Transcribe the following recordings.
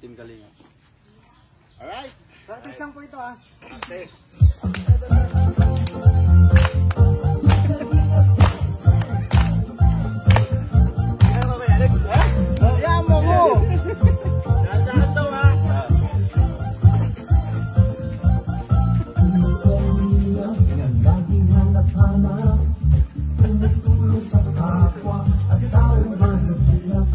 Team Kalingap. Alright. Practice lang po ito ah. Practice. Ayan mo ko. Dahan-dahan daw ha. Laging hanap-hanap, tumutulong sa kapwa at tao manahirap.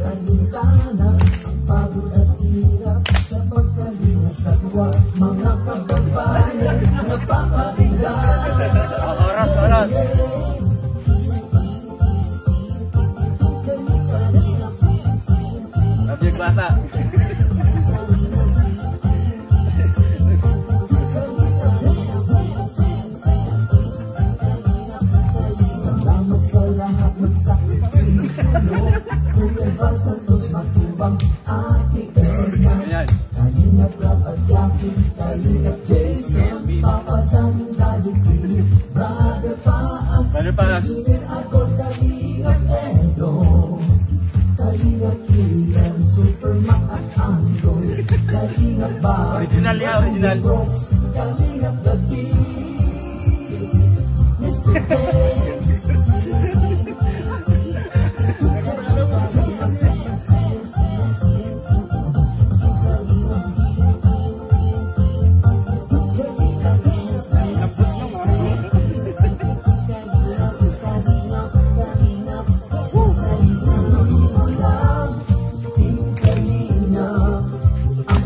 Hintana ang pagod at hirap sa pagkalinga sa tuwa. Mga kababayan, napapakinggan. Oras. Object bata. Salamat sa lahat magsakripisyo. Kuya Val Santos matubang ating erna. Kalingap Rap at Jackie, Kalingap Jason, Papa Dan, Daddy P, Brother Paas, Inir Agor, Kalingap Edo, Kalingap Kilian, Super Mac at Andoy, Kalingap Bar, Original yan, original. Brooks, Kalingap Gabi, Mr. J.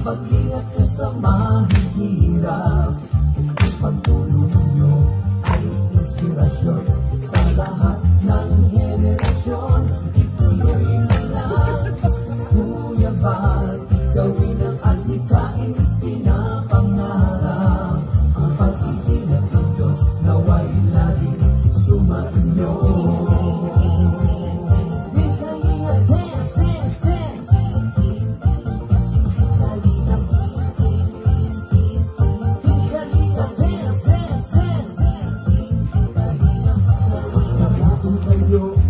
Pag-ingat ko sa mahihirap, pagtulong nyo ay inspirasyon sa lahat ng henerasyon. Ituloy na lang, Kuya Val, gawin ang adhikain, pinapangarap. Ang pag-ingat ng Diyos naway laging sumainyo.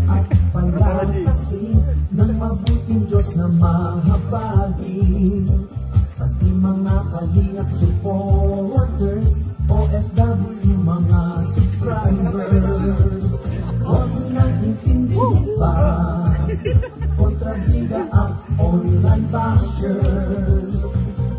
At palakasin ng mabuting Diyos na mahabagin. Pati mga kalingap supporters, OFW mga subscribers, huwag natin tindihin pa kontrabida at online bashers.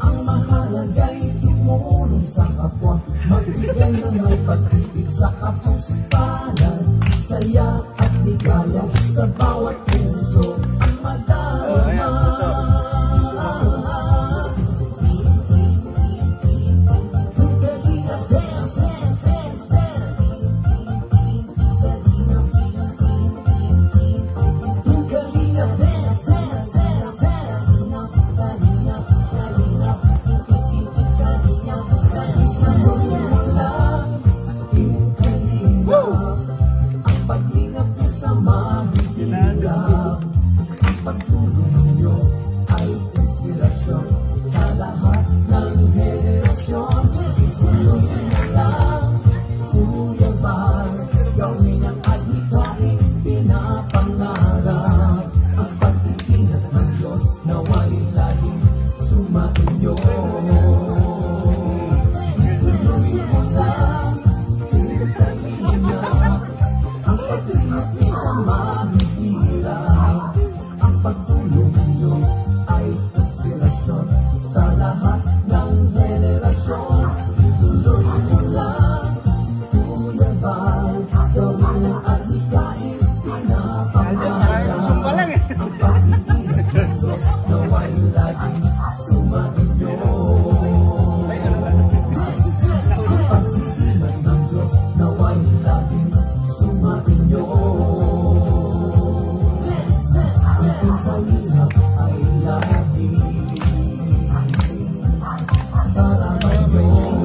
Ang mahalaga'y tumulong sa kapwa, magbigay ng may pag-ibig sa kapuspalan, saya at ligaya sa bawat puso ang madarama. Pag-ingat niyo sa mahihirap, ang pagtulong niyo ay inspirasyon sa lahat ng henerasyon. Ituloy niyo lang, Kuya Val, gawin ang adhikain, pinapangarap. Ang pag-iingat ng Diyos naway laging sumainyo. Ituloy niyo lang, ang pag-ingat niyo sa mahihirap, ang pagtulong niyo ay inspirasyon sa lahat ng henerasyon. Ituloy niyo lang, Kuya Val, gawin ang adhikain, pinapangarap. Ang pag-ingat ng Diyos naway laging sumainyo. Ang pagsikilan ng Diyos naway laging sumainyo. Ang kalingap ay lagi para kayo.